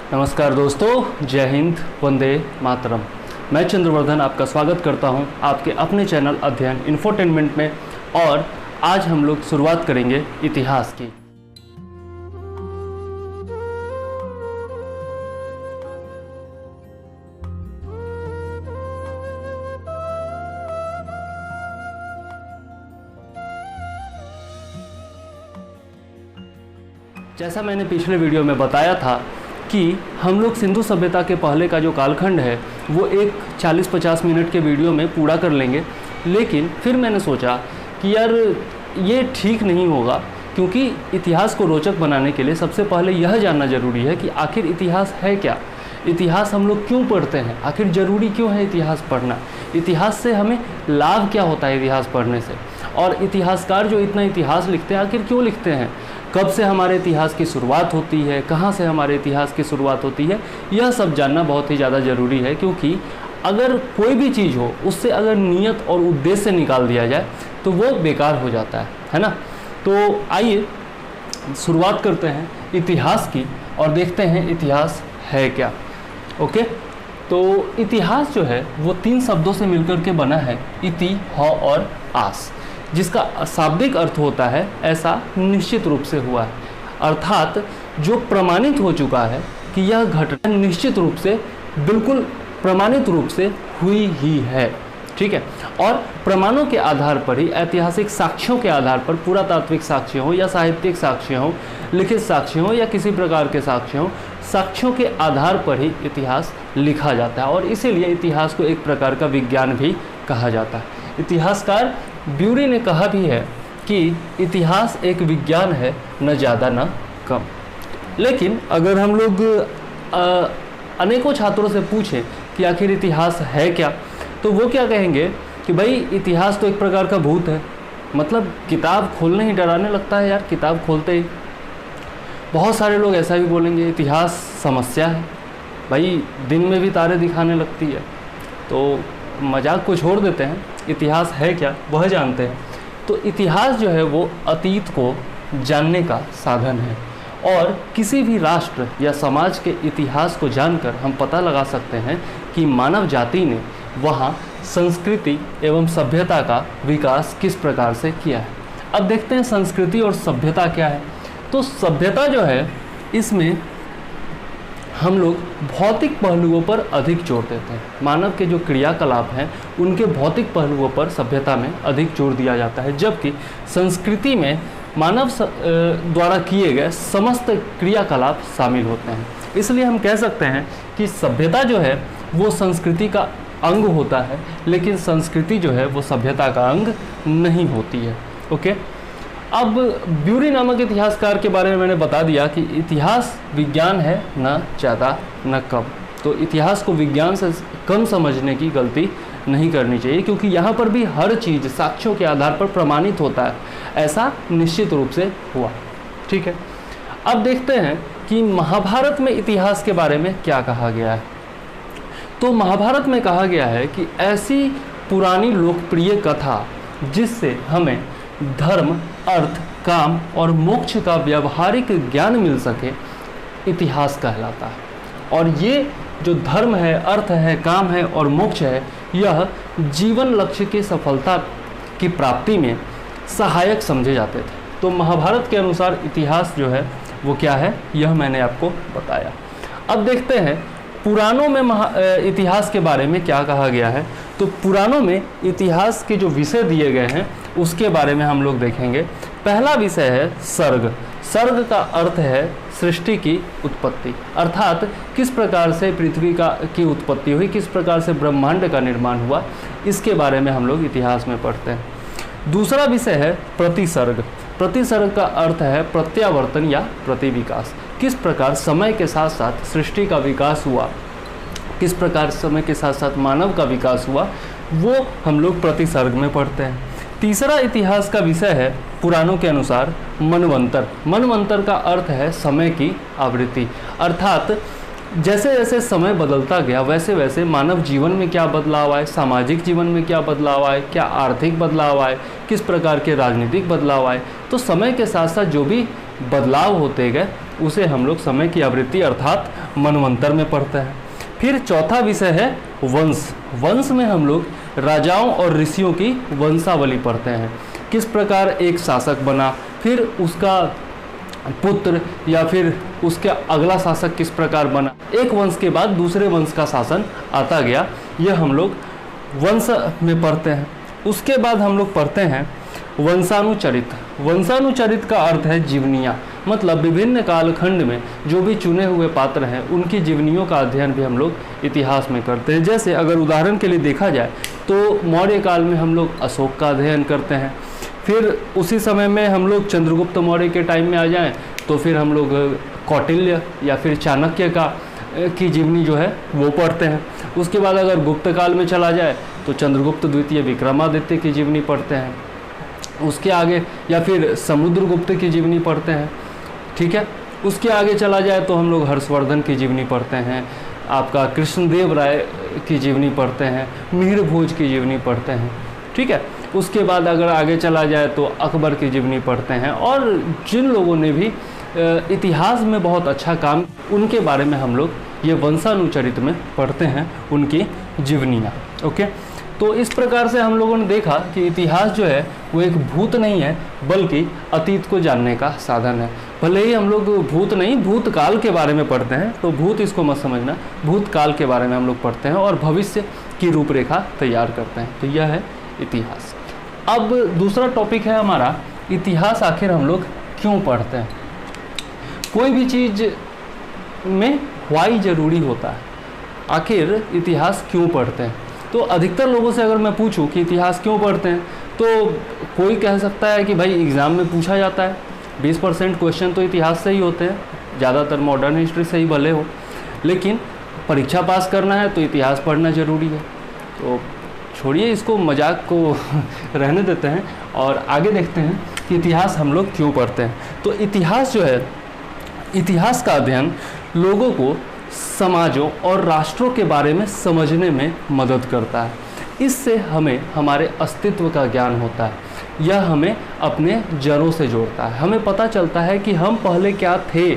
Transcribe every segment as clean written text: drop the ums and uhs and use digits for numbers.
नमस्कार दोस्तों, जय हिंद, वंदे मातरम। मैं चंद्रवर्धन आपका स्वागत करता हूं आपके अपने चैनल अध्ययन इन्फोटेनमेंट में। और आज हम लोग शुरुआत करेंगे इतिहास की। जैसा मैंने पिछले वीडियो में बताया था कि हम लोग सिंधु सभ्यता के पहले का जो कालखंड है वो एक 40-50 मिनट के वीडियो में पूरा कर लेंगे। लेकिन फिर मैंने सोचा कि यार ये ठीक नहीं होगा, क्योंकि इतिहास को रोचक बनाने के लिए सबसे पहले यह जानना ज़रूरी है कि आखिर इतिहास है क्या, इतिहास हम लोग क्यों पढ़ते हैं, आखिर ज़रूरी क्यों है इतिहास पढ़ना, इतिहास से हमें लाभ क्या होता है इतिहास पढ़ने से, और इतिहासकार जो इतना इतिहास लिखते हैं आखिर क्यों लिखते हैं, कब से हमारे इतिहास की शुरुआत होती है, कहाँ से हमारे इतिहास की शुरुआत होती है, यह सब जानना बहुत ही ज़्यादा ज़रूरी है। क्योंकि अगर कोई भी चीज़ हो उससे अगर नियत और उद्देश्य निकाल दिया जाए तो वो बेकार हो जाता है ना। तो आइए शुरुआत करते हैं इतिहास की और देखते हैं इतिहास है क्या। ओके, तो इतिहास जो है वो 3 शब्दों से मिलकर के बना है, इति, ह और आस, जिसका शाब्दिक अर्थ होता है ऐसा निश्चित रूप से हुआ है, अर्थात जो प्रमाणित हो चुका है कि यह घटना निश्चित रूप से, बिल्कुल प्रमाणित रूप से हुई ही है। ठीक है, और प्रमाणों के आधार पर ही, ऐतिहासिक साक्ष्यों के आधार पर, पुरातात्विक साक्ष्य हो या साहित्यिक साक्ष्य हो, लिखित साक्ष्य हो या किसी प्रकार के साक्ष्य हो, साक्ष्यों के आधार पर ही इतिहास लिखा जाता है। और इसीलिए इतिहास को एक प्रकार का विज्ञान भी कहा जाता है। इतिहासकार ब्यूरी ने कहा भी है कि इतिहास एक विज्ञान है, न ज़्यादा न कम। लेकिन अगर हम लोग अनेकों छात्रों से पूछें कि आखिर इतिहास है क्या, तो वो क्या कहेंगे कि भाई इतिहास तो एक प्रकार का भूत है। मतलब किताब खोलने ही डराने लगता है यार, किताब खोलते ही। बहुत सारे लोग ऐसा भी बोलेंगे इतिहास समस्या है, भाई दिन में भी तारे दिखाने लगती है। तो मजाक को छोड़ देते हैं, इतिहास है क्या वह जानते हैं। तो इतिहास जो है वो अतीत को जानने का साधन है, और किसी भी राष्ट्र या समाज के इतिहास को जानकर हम पता लगा सकते हैं कि मानव जाति ने वहाँ संस्कृति एवं सभ्यता का विकास किस प्रकार से किया है। अब देखते हैं संस्कृति और सभ्यता क्या है। तो सभ्यता जो है, इसमें हम लोग भौतिक पहलुओं पर अधिक जोर देते हैं। मानव के जो क्रियाकलाप हैं उनके भौतिक पहलुओं पर सभ्यता में अधिक जोर दिया जाता है, जबकि संस्कृति में मानव द्वारा किए गए समस्त क्रियाकलाप शामिल होते हैं। इसलिए हम कह सकते हैं कि सभ्यता जो है वो संस्कृति का अंग होता है, लेकिन संस्कृति जो है वो सभ्यता का अंग नहीं होती है। ओके, अब ब्यूरी नामक इतिहासकार के बारे में मैंने बता दिया कि इतिहास विज्ञान है, न ज़्यादा न कम। तो इतिहास को विज्ञान से कम समझने की गलती नहीं करनी चाहिए, क्योंकि यहाँ पर भी हर चीज़ साक्ष्यों के आधार पर प्रमाणित होता है, ऐसा निश्चित रूप से हुआ। ठीक है, अब देखते हैं कि महाभारत में इतिहास के बारे में क्या कहा गया है। तो महाभारत में कहा गया है कि ऐसी पुरानी लोकप्रिय कथा जिससे हमें धर्म, अर्थ, काम और मोक्ष का व्यावहारिक ज्ञान मिल सके, इतिहास कहलाता है। और ये जो धर्म है, अर्थ है, काम है और मोक्ष है, यह जीवन लक्ष्य की सफलता की प्राप्ति में सहायक समझे जाते थे। तो महाभारत के अनुसार इतिहास जो है वो क्या है, यह मैंने आपको बताया। अब देखते हैं पुराणों में इतिहास के बारे में क्या कहा गया है। तो पुराणों में इतिहास के जो विषय दिए गए हैं उसके बारे में हम लोग देखेंगे। पहला विषय है सर्ग। सर्ग का अर्थ है सृष्टि की उत्पत्ति, अर्थात किस प्रकार से पृथ्वी की उत्पत्ति हुई, किस प्रकार से ब्रह्मांड का निर्माण हुआ, इसके बारे में हम लोग इतिहास में पढ़ते हैं। दूसरा विषय है प्रतिसर्ग। प्रतिसर्ग का अर्थ है प्रत्यावर्तन या प्रतिविकास। किस प्रकार समय के साथ साथ सृष्टि का विकास हुआ, किस प्रकार समय के साथ साथ मानव का विकास हुआ, वो हम लोग प्रतिसर्ग में पढ़ते हैं। तीसरा इतिहास का विषय है पुराणों के अनुसार मनवंतर। मनवंतर का अर्थ है समय की आवृत्ति, अर्थात जैसे जैसे समय बदलता गया वैसे वैसे मानव जीवन में क्या बदलाव आए, सामाजिक जीवन में क्या बदलाव आए, क्या आर्थिक बदलाव आए, किस प्रकार के राजनीतिक बदलाव आए। तो समय के साथ साथ जो भी बदलाव होते गए उसे हम लोग समय की आवृत्ति अर्थात मनवंतर में पढ़ते हैं। फिर चौथा विषय है वंश। वंश में हम लोग राजाओं और ऋषियों की वंशावली पढ़ते हैं, किस प्रकार एक शासक बना, फिर उसका पुत्र या फिर उसके अगला शासक किस प्रकार बना, एक वंश के बाद दूसरे वंश का शासन आता गया, यह हम लोग वंश में पढ़ते हैं। उसके बाद हम लोग पढ़ते हैं वंशानुचरित। वंशानुचरित का अर्थ है जीवनियाँ, मतलब विभिन्न कालखंड में जो भी चुने हुए पात्र हैं उनकी जीवनियों का अध्ययन भी हम लोग इतिहास में करते हैं। जैसे अगर उदाहरण के लिए देखा जाए तो मौर्य काल में हम लोग अशोक का अध्ययन करते हैं, फिर उसी समय में हम लोग चंद्रगुप्त मौर्य के टाइम में आ जाएं तो फिर हम लोग कौटिल्य या फिर चाणक्य की जीवनी जो है वो पढ़ते हैं। उसके बाद अगर गुप्त काल में चला जाए तो चंद्रगुप्त द्वितीय विक्रमादित्य की जीवनी पढ़ते हैं, उसके आगे या फिर समुद्रगुप्त की जीवनी पढ़ते हैं, ठीक है। उसके आगे चला जाए तो हम लोग हर्षवर्धन की जीवनी पढ़ते हैं, आपका कृष्णदेव राय की जीवनी पढ़ते हैं, मिहिर भोज की जीवनी पढ़ते हैं, ठीक है। उसके बाद अगर आगे चला जाए तो अकबर की जीवनी पढ़ते हैं, और जिन लोगों ने भी इतिहास में बहुत अच्छा काम, उनके बारे में हम लोग ये वंशानुचरित में पढ़ते हैं, उनकी जीवनियाँ। ओके, तो इस प्रकार से हम लोगों ने देखा कि इतिहास जो है वो एक भूत नहीं है बल्कि अतीत को जानने का साधन है। भले ही हम लोग भूत नहीं, भूतकाल के बारे में पढ़ते हैं, तो भूत इसको मत समझना, भूतकाल के बारे में हम लोग पढ़ते हैं और भविष्य की रूपरेखा तैयार करते हैं। तो यह है इतिहास। अब दूसरा टॉपिक है हमारा, इतिहास आखिर हम लोग क्यों पढ़ते हैं। कोई भी चीज़ में व्हाई ज़रूरी होता है, आखिर इतिहास क्यों पढ़ते हैं। तो अधिकतर लोगों से अगर मैं पूछूं कि इतिहास क्यों पढ़ते हैं, तो कोई कह सकता है कि भाई एग्ज़ाम में पूछा जाता है, 20% क्वेश्चन तो इतिहास से ही होते हैं, ज़्यादातर मॉडर्न हिस्ट्री से ही भले हो, लेकिन परीक्षा पास करना है तो इतिहास पढ़ना ज़रूरी है। तो छोड़िए इसको, मजाक को रहने देते हैं और आगे देखते हैं कि इतिहास हम लोग क्यों पढ़ते हैं। तो इतिहास जो है, इतिहास का अध्ययन लोगों को समाजों और राष्ट्रों के बारे में समझने में मदद करता है। इससे हमें हमारे अस्तित्व का ज्ञान होता है, यह हमें अपने जड़ों से जोड़ता है। हमें पता चलता है कि हम पहले क्या थे,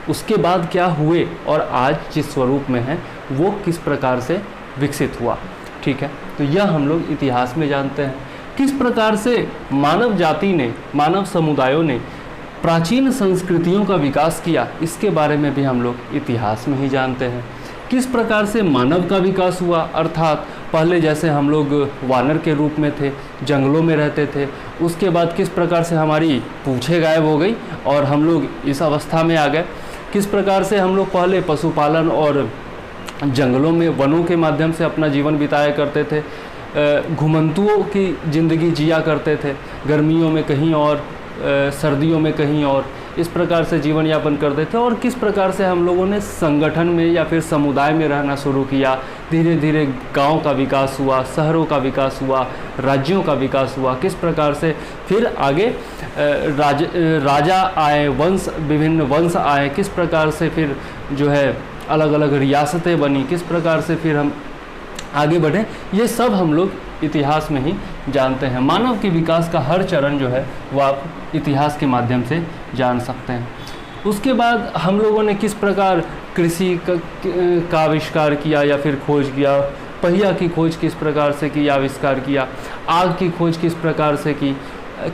उसके बाद क्या हुए, और आज जिस स्वरूप में हैं वो किस प्रकार से विकसित हुआ, ठीक है। तो यह हम लोग इतिहास में जानते हैं। किस प्रकार से मानव जाति ने, मानव समुदायों ने प्राचीन संस्कृतियों का विकास किया, इसके बारे में भी हम लोग इतिहास में ही जानते हैं। किस प्रकार से मानव का विकास हुआ, अर्थात पहले जैसे हम लोग वानर के रूप में थे, जंगलों में रहते थे, उसके बाद किस प्रकार से हमारी पूंछें गायब हो गई और हम लोग इस अवस्था में आ गए। किस प्रकार से हम लोग पहले पशुपालन और जंगलों में, वनों के माध्यम से अपना जीवन बिताया करते थे, घुमंतुओं की ज़िंदगी जिया करते थे, गर्मियों में कहीं और, सर्दियों में कहीं और, इस प्रकार से जीवन यापन करते थे। और किस प्रकार से हम लोगों ने संगठन में या फिर समुदाय में रहना शुरू किया, धीरे धीरे गांव का विकास हुआ, शहरों का विकास हुआ, राज्यों का विकास हुआ। किस प्रकार से फिर आगे राजा आए, वंश, विभिन्न वंश आए, किस प्रकार से फिर जो है अलग अलग रियासतें बनी, किस प्रकार से फिर हम आगे बढ़े, ये सब हम लोग इतिहास में ही जानते हैं। मानव के विकास का हर चरण जो है वो आप इतिहास के माध्यम से जान सकते हैं। उसके बाद हम लोगों ने किस प्रकार कृषि का आविष्कार किया या फिर खोज किया, पहिया की खोज किस प्रकार से की, आविष्कार किया, आग की खोज किस प्रकार से की,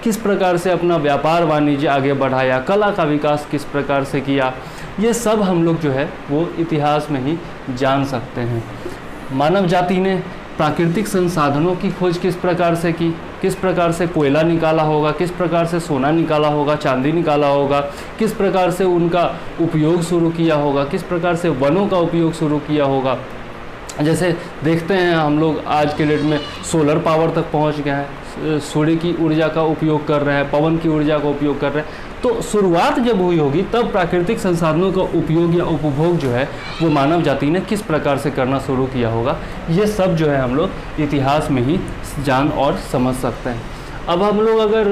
किस प्रकार से अपना व्यापार वाणिज्य आगे बढ़ाया, कला का विकास किस प्रकार से किया, ये सब हम लोग जो है वो इतिहास में ही जान सकते हैं। मानव जाति ने प्राकृतिक संसाधनों की खोज किस प्रकार से की, किस प्रकार से कोयला निकाला होगा, किस प्रकार से सोना निकाला होगा, चांदी निकाला होगा, किस प्रकार से उनका उपयोग शुरू किया होगा, किस प्रकार से वनों का उपयोग शुरू किया होगा। जैसे देखते हैं हम लोग आज के डेट में सोलर पावर तक पहुंच गए हैं, सूर्य की ऊर्जा का उपयोग कर रहे हैं, पवन की ऊर्जा का उपयोग कर रहे हैं। तो शुरुआत जब हुई होगी तब प्राकृतिक संसाधनों का उपयोग या उपभोग जो है वो मानव जाति ने किस प्रकार से करना शुरू किया होगा, ये सब जो है हम लोग इतिहास में ही जान और समझ सकते हैं। अब हम लोग अगर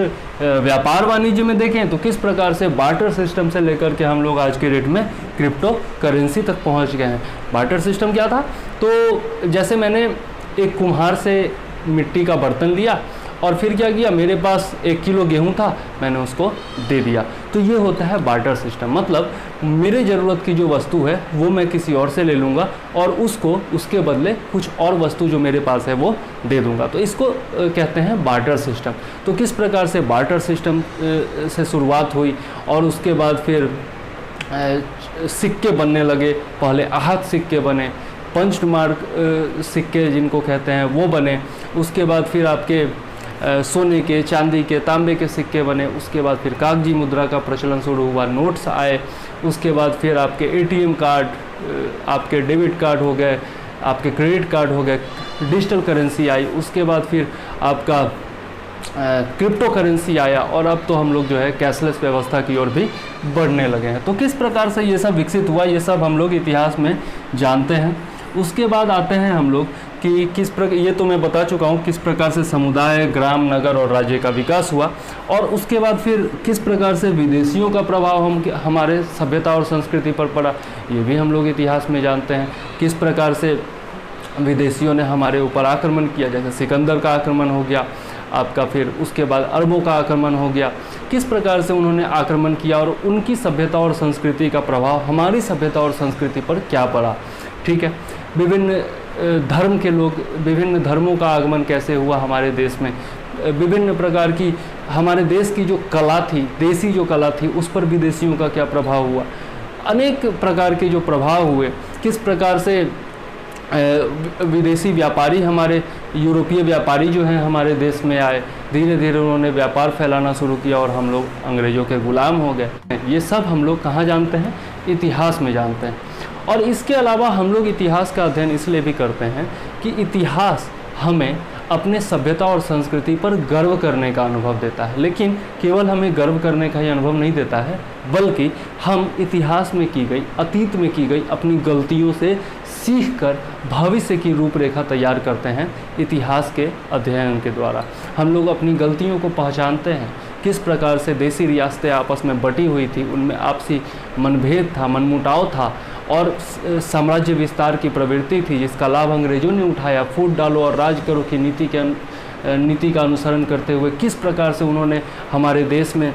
व्यापार वाणिज्य में देखें तो किस प्रकार से बार्टर सिस्टम से लेकर के हम लोग आज के डेट में क्रिप्टो करेंसी तक पहुंच गए हैं। बार्टर सिस्टम क्या था, तो जैसे मैंने एक कुम्हार से मिट्टी का बर्तन लिया और फिर क्या किया, मेरे पास 1 किलो गेहूं था, मैंने उसको दे दिया, तो ये होता है बार्टर सिस्टम। मतलब मेरे ज़रूरत की जो वस्तु है वो मैं किसी और से ले लूँगा और उसको उसके बदले कुछ और वस्तु जो मेरे पास है वो दे दूँगा। तो इसको कहते हैं बार्टर सिस्टम। तो किस प्रकार से बार्टर सिस्टम से शुरुआत हुई और उसके बाद फिर सिक्के बनने लगे। पहले आहत सिक्के बने, पंच्ड मार्क सिक्के जिनको कहते हैं वो बने, उसके बाद फिर आपके सोने के, चांदी के, तांबे के सिक्के बने, उसके बाद फिर कागजी मुद्रा का प्रचलन शुरू हुआ, नोट्स आए, उसके बाद फिर आपके एटीएम कार्ड, आपके डेबिट कार्ड हो गए, आपके क्रेडिट कार्ड हो गए, डिजिटल करेंसी आई, उसके बाद फिर आपका क्रिप्टो करेंसी आया और अब तो हम लोग जो है कैशलेस व्यवस्था की ओर भी बढ़ने लगे हैं। तो किस प्रकार से ये सब विकसित हुआ, ये सब हम लोग इतिहास में जानते हैं। उसके बाद आते हैं हम लोग कि किस प्रकार, ये तो मैं बता चुका हूँ किस प्रकार से समुदाय, ग्राम, नगर और राज्य का विकास हुआ, और उसके बाद फिर किस प्रकार से विदेशियों का प्रभाव हमारे सभ्यता और संस्कृति पर पड़ा, ये भी हम लोग इतिहास में जानते हैं। किस प्रकार से विदेशियों ने हमारे ऊपर आक्रमण किया, जैसे सिकंदर का आक्रमण हो गया आपका, फिर उसके बाद अरबों का आक्रमण हो गया। किस प्रकार से उन्होंने आक्रमण किया और उनकी सभ्यता और संस्कृति का प्रभाव हमारी सभ्यता और संस्कृति पर क्या पड़ा। ठीक है, विभिन्न धर्म के लोग, विभिन्न धर्मों का आगमन कैसे हुआ हमारे देश में, विभिन्न प्रकार की हमारे देश की जो कला थी, देसी जो कला थी, उस पर विदेशियों का क्या प्रभाव हुआ, अनेक प्रकार के जो प्रभाव हुए। किस प्रकार से विदेशी व्यापारी, हमारे यूरोपीय व्यापारी जो हैं हमारे देश में आए, धीरे धीरे उन्होंने व्यापार फैलाना शुरू किया और हम लोग अंग्रेज़ों के गुलाम हो गए। ये सब हम लोग कहाँ जानते हैं, इतिहास में जानते हैं। और इसके अलावा हम लोग इतिहास का अध्ययन इसलिए भी करते हैं कि इतिहास हमें अपने सभ्यता और संस्कृति पर गर्व करने का अनुभव देता है। लेकिन केवल हमें गर्व करने का ही अनुभव नहीं देता है, बल्कि हम इतिहास में की गई, अतीत में की गई अपनी गलतियों से सीखकर भविष्य की रूपरेखा तैयार करते हैं इतिहास के अध्ययन के द्वारा। हम लोग अपनी गलतियों को पहचानते हैं, किस प्रकार से देसी रियासतें आपस में बटी हुई थी, उनमें आपसी मनभेद था, मनमुटाव था और साम्राज्य विस्तार की प्रवृत्ति थी जिसका लाभ अंग्रेज़ों ने उठाया। फूट डालो और राज करो की नीति का अनुसरण करते हुए किस प्रकार से उन्होंने हमारे देश में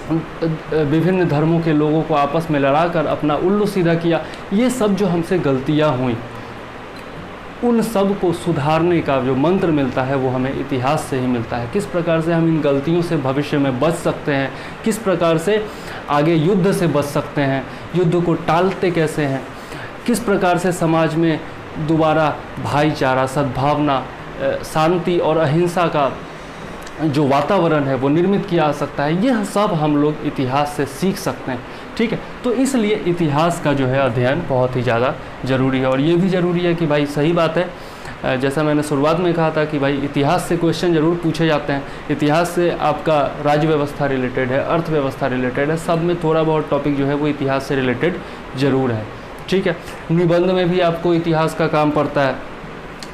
विभिन्न धर्मों के लोगों को आपस में लड़ाकर अपना उल्लू सीधा किया। ये सब जो हमसे गलतियां हुई, उन सब को सुधारने का जो मंत्र मिलता है वो हमें इतिहास से ही मिलता है। किस प्रकार से हम इन गलतियों से भविष्य में बच सकते हैं, किस प्रकार से आगे युद्ध से बच सकते हैं, युद्ध को टालते कैसे हैं, किस प्रकार से समाज में दोबारा भाईचारा, सद्भावना, शांति और अहिंसा का जो वातावरण है वो निर्मित किया जा सकता है। यह सब हम लोग इतिहास से सीख सकते हैं। ठीक है, तो इसलिए इतिहास का जो है अध्ययन बहुत ही ज़्यादा ज़रूरी है। और ये भी ज़रूरी है कि भाई सही बात है, जैसा मैंने शुरुआत में कहा था कि भाई इतिहास से क्वेश्चन ज़रूर पूछे जाते हैं। इतिहास से आपका राज्य व्यवस्था रिलेटेड है, अर्थव्यवस्था रिलेटेड है, सब में थोड़ा बहुत टॉपिक जो है वो इतिहास से रिलेटेड ज़रूर है। ठीक है, निबंध में भी आपको इतिहास का काम पड़ता है,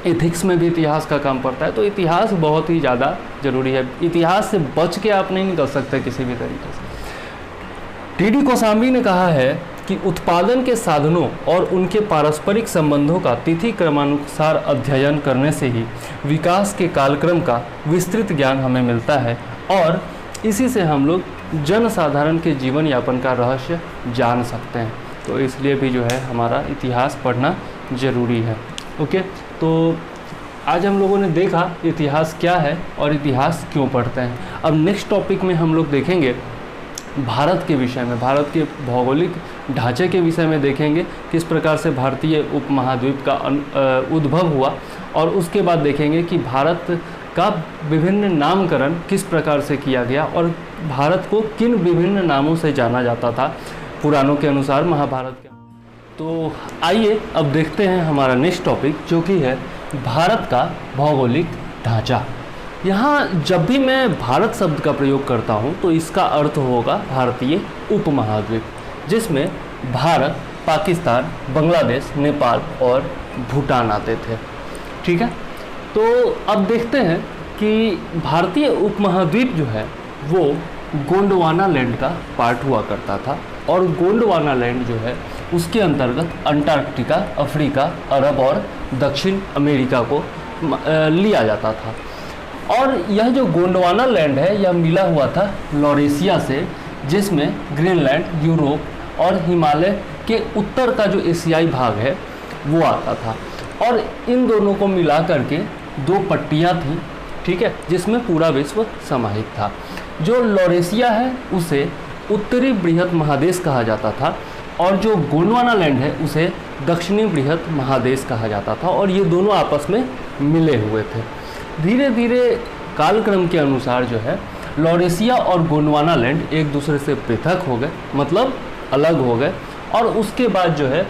एथिक्स में भी इतिहास का काम पड़ता है। तो इतिहास बहुत ही ज़्यादा ज़रूरी है। इतिहास से बच के आप नहीं निकल सकते किसी भी तरीके से। टी.डी. कोसांबी ने कहा है कि उत्पादन के साधनों और उनके पारस्परिक संबंधों का तिथि क्रमानुसार अध्ययन करने से ही विकास के कालक्रम का विस्तृत ज्ञान हमें मिलता है और इसी से हम लोग जनसाधारण के जीवन यापन का रहस्य जान सकते हैं। तो इसलिए भी जो है हमारा इतिहास पढ़ना ज़रूरी है। ओके, तो आज हम लोगों ने देखा इतिहास क्या है और इतिहास क्यों पढ़ते हैं। अब नेक्स्ट टॉपिक में हम लोग देखेंगे भारत के विषय में, भारत के भौगोलिक ढांचे के विषय में देखेंगे, किस प्रकार से भारतीय उपमहाद्वीप का उद्भव हुआ, और उसके बाद देखेंगे कि भारत का विभिन्न नामकरण किस प्रकार से किया गया और भारत को किन विभिन्न नामों से जाना जाता था पुराणों के अनुसार, महाभारत के। तो आइए अब देखते हैं हमारा नेक्स्ट टॉपिक, जो कि है भारत का भौगोलिक ढांचा। यहाँ जब भी मैं भारत शब्द का प्रयोग करता हूँ तो इसका अर्थ होगा भारतीय उपमहाद्वीप, जिसमें भारत, पाकिस्तान, बांग्लादेश, नेपाल और भूटान आते थे। ठीक है, तो अब देखते हैं कि भारतीय उपमहाद्वीप जो है वो गोंडवाना लैंड का पार्ट हुआ करता था और गोंडवाना लैंड जो है उसके अंतर्गत अंटार्कटिका, अफ्रीका, अरब और दक्षिण अमेरिका को लिया जाता था। और यह जो गोंडवाना लैंड है यह मिला हुआ था लॉरेशिया से, जिसमें ग्रीनलैंड, यूरोप, और हिमालय के उत्तर का जो एशियाई भाग है वो आता था। और इन दोनों को मिला करके दो पट्टियाँ थीं, ठीक है, जिसमें पूरा विश्व समाहित था। जो लॉरेशिया है उसे उत्तरी बृहत महादेश कहा जाता था और जो गोंडवाना लैंड है उसे दक्षिणी बृहत महादेश कहा जाता था, और ये दोनों आपस में मिले हुए थे। धीरे धीरे कालक्रम के अनुसार जो है लॉरेशिया और गोंडवाना लैंड एक दूसरे से पृथक हो गए, मतलब अलग हो गए। और उसके बाद जो है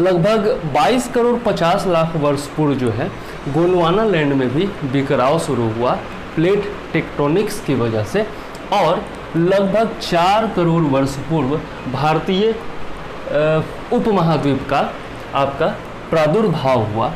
लगभग 22 करोड़ 50 लाख वर्ष पूर्व जो है गोंडवाना लैंड में भी बिखराव शुरू हुआ प्लेट टेक्टोनिक्स की वजह से, और लगभग 4 करोड़ वर्ष पूर्व भारतीय उपमहाद्वीप का आपका प्रादुर्भाव हुआ,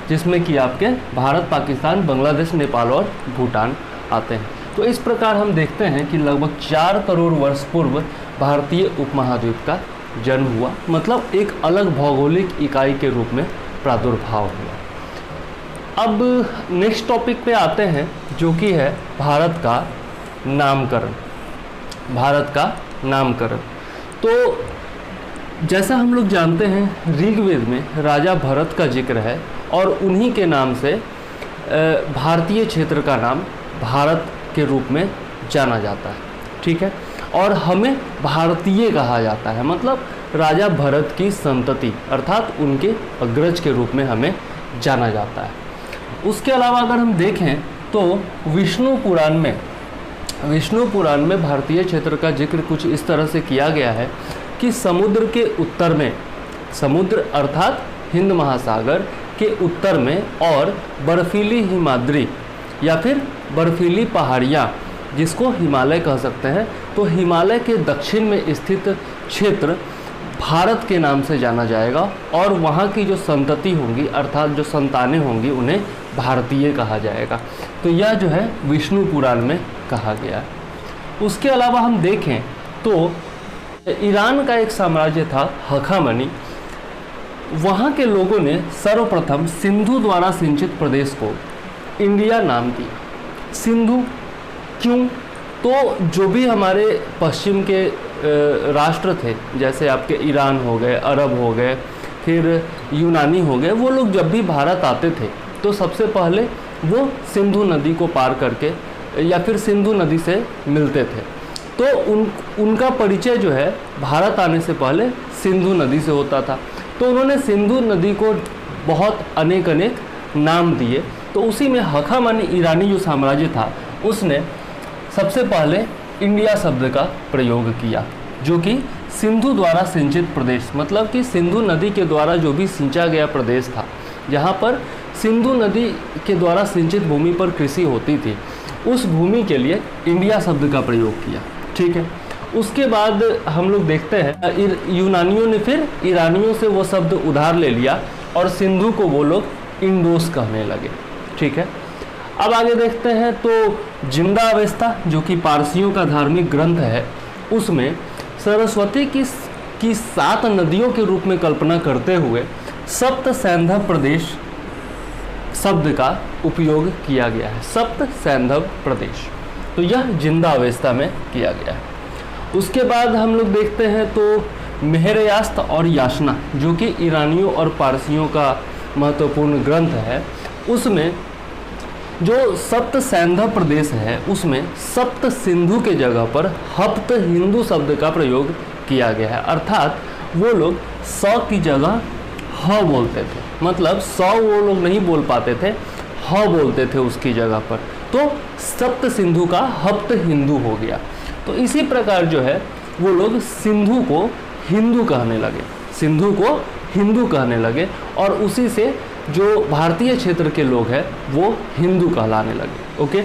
जिसमें कि आपके भारत, पाकिस्तान, बांग्लादेश, नेपाल और भूटान आते हैं। तो इस प्रकार हम देखते हैं कि लगभग 4 करोड़ वर्ष पूर्व भारतीय उपमहाद्वीप का जन्म हुआ, मतलब एक अलग भौगोलिक इकाई के रूप में प्रादुर्भाव हुआ। अब नेक्स्ट टॉपिक पे आते हैं, जो कि है भारत का नामकरण। भारत का नामकरण, तो जैसा हम लोग जानते हैं ऋग्वेद में राजा भरत का जिक्र है और उन्हीं के नाम से भारतीय क्षेत्र का नाम भारत के रूप में जाना जाता है, ठीक है। और हमें भारतीय कहा जाता है, मतलब राजा भरत की संतति अर्थात उनके अग्रज के रूप में हमें जाना जाता है। उसके अलावा अगर हम देखें तो विष्णु पुराण में भारतीय क्षेत्र का जिक्र कुछ इस तरह से किया गया है कि समुद्र के उत्तर में, समुद्र अर्थात हिंद महासागर के उत्तर में, और बर्फीली हिमाद्री या फिर बर्फीली पहाड़ियाँ जिसको हिमालय कह सकते हैं, तो हिमालय के दक्षिण में स्थित क्षेत्र भारत के नाम से जाना जाएगा, और वहाँ की जो संतति होंगी अर्थात जो संतानें होंगी उन्हें भारतीय कहा जाएगा। तो यह जो है विष्णु पुराण में कहा गया है। उसके अलावा हम देखें तो ईरान का एक साम्राज्य था हखामनी, वहाँ के लोगों ने सर्वप्रथम सिंधु द्वारा सिंचित प्रदेश को इंडिया नाम दिया। सिंधु क्यों? तो जो भी हमारे पश्चिम के राष्ट्र थे, जैसे आपके ईरान हो गए, अरब हो गए, फिर यूनानी हो गए, वो लोग जब भी भारत आते थे तो सबसे पहले वो सिंधु नदी को पार करके या फिर सिंधु नदी से मिलते थे। तो उनका परिचय जो है भारत आने से पहले सिंधु नदी से होता था। तो उन्होंने सिंधु नदी को बहुत अनेक नाम दिए। तो उसी में हखामनी ईरानी जो साम्राज्य था उसने सबसे पहले इंडिया शब्द का प्रयोग किया, जो कि सिंधु द्वारा सिंचित प्रदेश, मतलब कि सिंधु नदी के द्वारा जो भी सिंचा गया प्रदेश था, जहाँ पर सिंधु नदी के द्वारा सिंचित भूमि पर कृषि होती थी, उस भूमि के लिए इंडिया शब्द का प्रयोग किया, ठीक है। उसके बाद हम लोग देखते हैं यूनानियों ने फिर ईरानियों से वो शब्द उधार ले लिया और सिंधु को वो लोग इंडोस कहने लगे, ठीक है। अब आगे देखते हैं तो जिंदा अवेस्ता जो कि पारसियों का धार्मिक ग्रंथ है, उसमें सरस्वती की 7 नदियों के रूप में कल्पना करते हुए सप्त सैंधव प्रदेश शब्द का उपयोग किया गया है। सप्त सैंधव प्रदेश, तो यह जिंदा अवेस्ता में किया गया है। उसके बाद हम लोग देखते हैं तो मेहरयास्त और याशना जो कि ईरानियों और पारसियों का महत्वपूर्ण ग्रंथ है, उसमें जो सप्त सैंधव प्रदेश है उसमें सप्त सिंधु के जगह पर हप्त हिंदू शब्द का प्रयोग किया गया है। अर्थात वो लोग 100 की जगह ह बोलते थे, मतलब 100 वो लोग नहीं बोल पाते थे, ह बोलते थे उसकी जगह पर, तो सप्त सिंधु का हप्त हिंदू हो गया। तो इसी प्रकार जो है वो लोग सिंधु को हिंदू कहने लगे, सिंधु को हिंदू कहने लगे, और उसी से जो भारतीय क्षेत्र के लोग हैं वो हिंदू कहलाने लगे, ओके।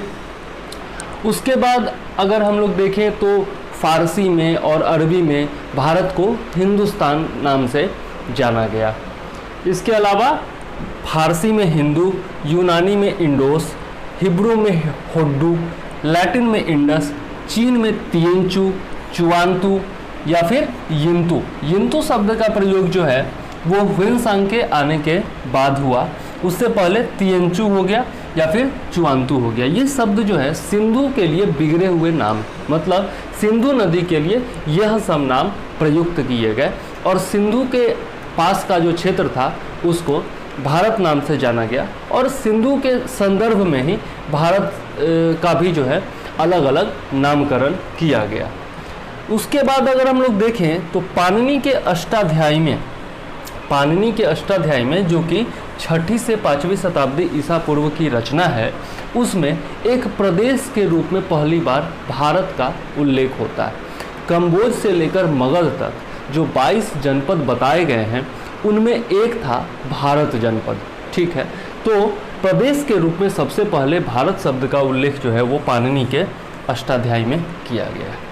उसके बाद अगर हम लोग देखें तो फारसी में और अरबी में भारत को हिंदुस्तान नाम से जाना गया। इसके अलावा फारसी में हिंदू, यूनानी में इंडोस, हिब्रू में होड्डू, लैटिन में इंडस, चीन में तिएंचू, चुआंतू या फिर यिंतू। यिंतू शब्द का प्रयोग जो है वो ह्वेनसांग के आने के बाद हुआ, उससे पहले तिएंचू हो गया या फिर चुआंतू हो गया। ये शब्द जो है सिंधु के लिए बिगड़े हुए नाम, मतलब सिंधु नदी के लिए यह सब नाम प्रयुक्त किए गए और सिंधु के पास का जो क्षेत्र था उसको भारत नाम से जाना गया और सिंधु के संदर्भ में ही भारत का भी जो है अलग अलग नामकरण किया गया। उसके बाद अगर हम लोग देखें तो पाणिनि के अष्टाध्यायी में जो कि 6ठी से 5वीं शताब्दी ईसा पूर्व की रचना है, उसमें एक प्रदेश के रूप में पहली बार भारत का उल्लेख होता है। कंबोज से लेकर मगध तक जो 22 जनपद बताए गए हैं उनमें एक था भारत जनपद। ठीक है, तो प्रदेश के रूप में सबसे पहले भारत शब्द का उल्लेख जो है वो पाणिनि के अष्टाध्यायी में किया गया है।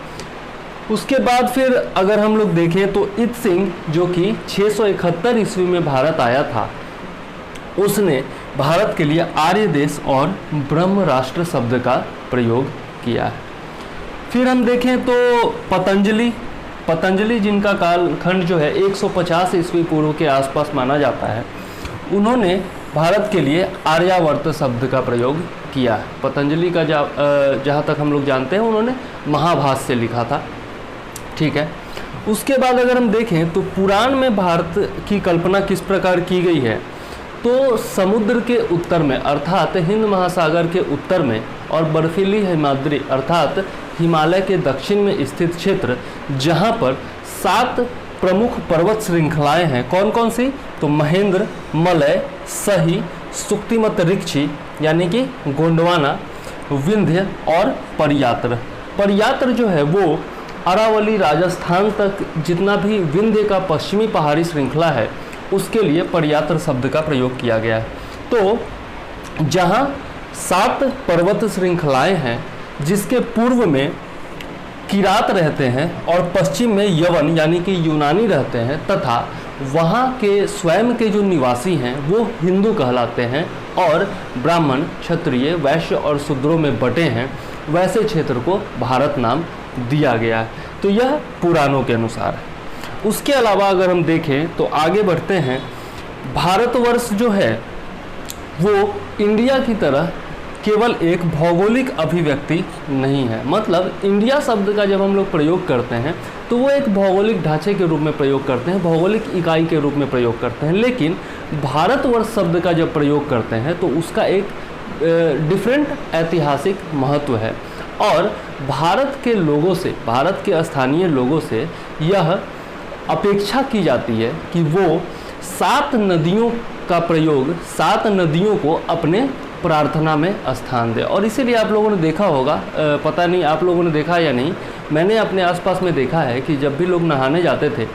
उसके बाद फिर अगर हम लोग देखें तो इत सिंह जो कि 671 ईस्वी में भारत आया था, उसने भारत के लिए आर्य देश और ब्रह्म राष्ट्र शब्द का प्रयोग किया है। फिर हम देखें तो पतंजलि जिनका कालखंड जो है 150 ईस्वी पूर्व के आसपास माना जाता है, उन्होंने भारत के लिए आर्यावर्त शब्द का प्रयोग किया है। पतंजलि का जहाँ तक हम लोग जानते हैं उन्होंने महाभाष्य से लिखा था। ठीक है, उसके बाद अगर हम देखें तो पुराण में भारत की कल्पना किस प्रकार की गई है, तो समुद्र के उत्तर में अर्थात हिंद महासागर के उत्तर में और बर्फीली हिमाद्री अर्थात हिमालय के दक्षिण में स्थित क्षेत्र जहाँ पर 7 प्रमुख पर्वत श्रृंखलाएं हैं। कौन कौन सी? तो महेंद्र, मलय, सही, सुक्तिमत ऋक्षि यानी कि गोंडवाना, विंध्य और परियात्र जो है वो अरावली राजस्थान तक जितना भी विंध्य का पश्चिमी पहाड़ी श्रृंखला है उसके लिए परियात्र शब्द का प्रयोग किया गया है। तो जहाँ 7 पर्वत श्रृंखलाएं हैं जिसके पूर्व में किरात रहते हैं और पश्चिम में यवन यानी कि यूनानी रहते हैं तथा वहाँ के स्वयं के जो निवासी हैं वो हिंदू कहलाते हैं और ब्राह्मण, क्षत्रिय, वैश्य और शूद्रों में बटे हैं, वैसे क्षेत्र को भारत नाम दिया गया है। तो यह पुराणों के अनुसार है। उसके अलावा अगर हम देखें तो आगे बढ़ते हैं, भारतवर्ष जो है वो इंडिया की तरह केवल एक भौगोलिक अभिव्यक्ति नहीं है। मतलब इंडिया शब्द का जब हम लोग प्रयोग करते हैं तो वो एक भौगोलिक ढांचे के रूप में प्रयोग करते हैं, भौगोलिक इकाई के रूप में प्रयोग करते हैं। लेकिन भारतवर्ष शब्द का जब प्रयोग करते हैं तो उसका एक डिफरेंट ऐतिहासिक महत्व है और भारत के लोगों से, भारत के स्थानीय लोगों से यह अपेक्षा की जाती है कि वो 7 नदियों का प्रयोग, 7 नदियों को अपने प्रार्थना में स्थान दे। और इसीलिए आप लोगों ने देखा होगा, पता नहीं आप लोगों ने देखा या नहीं, मैंने अपने आसपास में देखा है कि जब भी लोग नहाने जाते थे,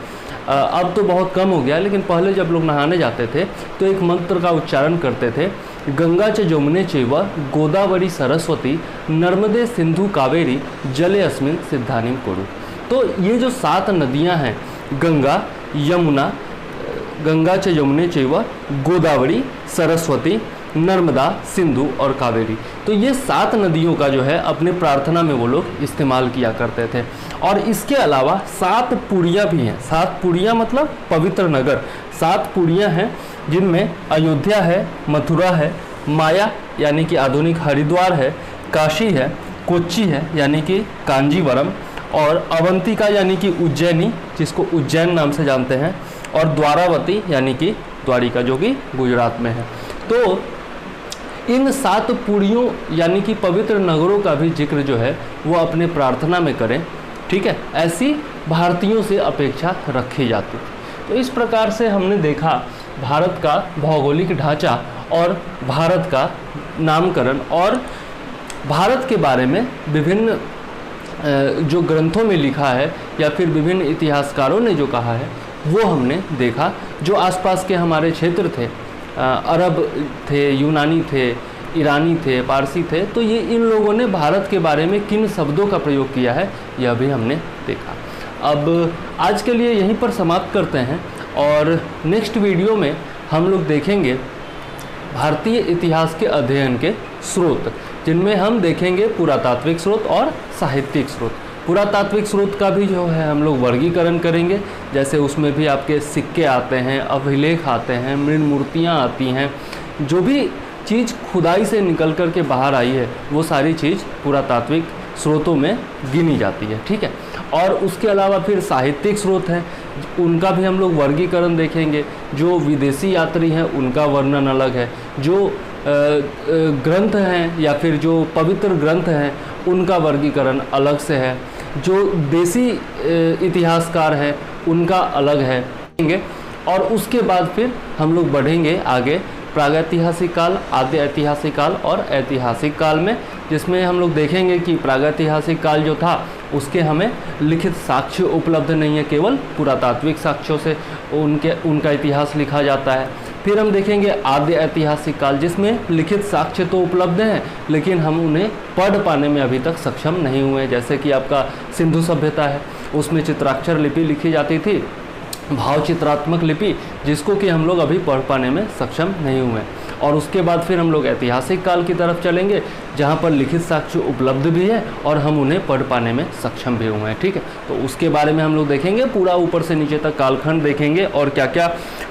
अब तो बहुत कम हो गया, लेकिन पहले जब लोग नहाने जाते थे तो एक मंत्र का उच्चारण करते थे, गंगा च जमुने चैव गोदावरी सरस्वती नर्मदे सिंधु कावेरी जले अस्मिन सिद्धानिम कुरु। तो ये जो 7 नदियां हैं, गंगा, यमुना, गंगा च यमुने चैव गोदावरी सरस्वती नर्मदा, सिंधु और कावेरी, तो ये 7 नदियों का जो है अपने प्रार्थना में वो लोग इस्तेमाल किया करते थे। और इसके अलावा 7 पुरियाँ भी हैं। 7 पुरियाँ मतलब पवित्र नगर, 7 पुरियाँ हैं जिनमें अयोध्या है, मथुरा है, माया यानी कि आधुनिक हरिद्वार है, काशी है, कोच्चि है यानी कि कांजीवरम, और अवंतिका यानी कि उज्जैनी जिसको उज्जैन नाम से जानते हैं, और द्वारावती यानी कि द्वारिका जो कि गुजरात में है। तो इन 7 पुरियों यानी कि पवित्र नगरों का भी जिक्र जो है वो अपने प्रार्थना में करें। ठीक है, ऐसी भारतीयों से अपेक्षा रखी जाती थी। तो इस प्रकार से हमने देखा भारत का भौगोलिक ढांचा और भारत का नामकरण और भारत के बारे में विभिन्न जो ग्रंथों में लिखा है या फिर विभिन्न इतिहासकारों ने जो कहा है वो हमने देखा। जो आसपास के हमारे क्षेत्र थे, अरब थे, यूनानी थे, ईरानी थे, पारसी थे, तो ये इन लोगों ने भारत के बारे में किन शब्दों का प्रयोग किया है यह भी हमने देखा। अब आज के लिए यहीं पर समाप्त करते हैं और नेक्स्ट वीडियो में हम लोग देखेंगे भारतीय इतिहास के अध्ययन के स्रोत, जिनमें हम देखेंगे पुरातात्विक स्रोत और साहित्यिक स्रोत। पुरातात्विक स्रोत का भी जो है हम लोग वर्गीकरण करेंगे, जैसे उसमें भी आपके सिक्के आते हैं, अभिलेख आते हैं, मृण मूर्तियाँ आती हैं, जो भी चीज़ खुदाई से निकल कर के बाहर आई है वो सारी चीज़ पुरातात्विक स्रोतों में गिनी जाती है, ठीक है। और उसके अलावा फिर साहित्यिक स्रोत हैं, उनका भी हम लोग वर्गीकरण देखेंगे। जो विदेशी यात्री हैं उनका वर्णन अलग है, जो ग्रंथ हैं या फिर जो पवित्र ग्रंथ हैं उनका वर्गीकरण अलग से है, जो देसी इतिहासकार हैं उनका अलग है। और उसके बाद फिर हम लोग बढ़ेंगे आगे प्रागैतिहासिक काल, आद्य ऐतिहासिक काल और ऐतिहासिक काल में, जिसमें हम लोग देखेंगे कि प्रागैतिहासिक काल जो था उसके हमें लिखित साक्ष्य उपलब्ध नहीं है, केवल पुरातात्विक साक्ष्यों से उनका इतिहास लिखा जाता है। फिर हम देखेंगे आद्य ऐतिहासिक काल, जिसमें लिखित साक्ष्य तो उपलब्ध हैं लेकिन हम उन्हें पढ़ पाने में अभी तक सक्षम नहीं हुए। जैसे कि आपका सिंधु सभ्यता है, उसमें चित्राक्षर लिपि लिखी जाती थी, भाव चित्रात्मक लिपि, जिसको कि हम लोग अभी पढ़ पाने में सक्षम नहीं हुए। और उसके बाद फिर हम लोग ऐतिहासिक काल की तरफ चलेंगे, जहाँ पर लिखित साक्ष्य उपलब्ध भी है और हम उन्हें पढ़ पाने में सक्षम भी हुए हैं, ठीक है। तो उसके बारे में हम लोग देखेंगे, पूरा ऊपर से नीचे तक कालखंड देखेंगे और क्या क्या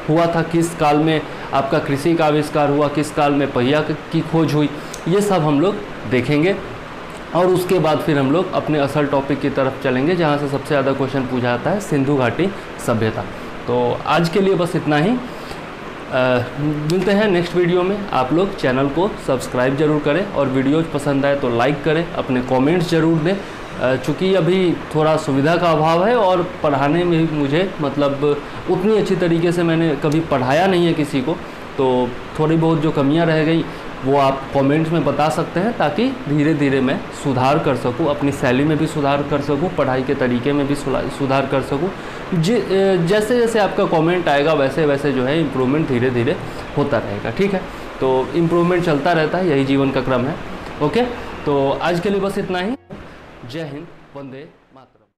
हुआ था, किस काल में आपका कृषि का आविष्कार हुआ, किस काल में पहिया की खोज हुई, ये सब हम लोग देखेंगे। और उसके बाद फिर हम लोग अपने असल टॉपिक की तरफ चलेंगे, जहाँ से सबसे ज़्यादा क्वेश्चन पूछा जाता है, सिंधु घाटी सभ्यता। तो आज के लिए बस इतना ही, मिलते हैं नेक्स्ट वीडियो में। आप लोग चैनल को सब्सक्राइब जरूर करें और वीडियोज पसंद आए तो लाइक करें, अपने कमेंट्स ज़रूर दें। चूँकि अभी थोड़ा सुविधा का अभाव है और पढ़ाने में भी मुझे मतलब उतनी अच्छी तरीके से मैंने कभी पढ़ाया नहीं है किसी को, तो थोड़ी बहुत जो कमियां रह गई वो आप कमेंट्स में बता सकते हैं, ताकि धीरे धीरे मैं सुधार कर सकूं, अपनी शैली में भी सुधार कर सकूं, पढ़ाई के तरीके में भी सुधार कर सकूं। जैसे जैसे आपका कमेंट आएगा वैसे वैसे जो है इम्प्रूवमेंट धीरे धीरे होता रहेगा, ठीक है। तो इम्प्रूवमेंट चलता रहता है, यही जीवन का क्रम है। ओके, तो आज के लिए बस इतना ही। जय हिंद, वंदे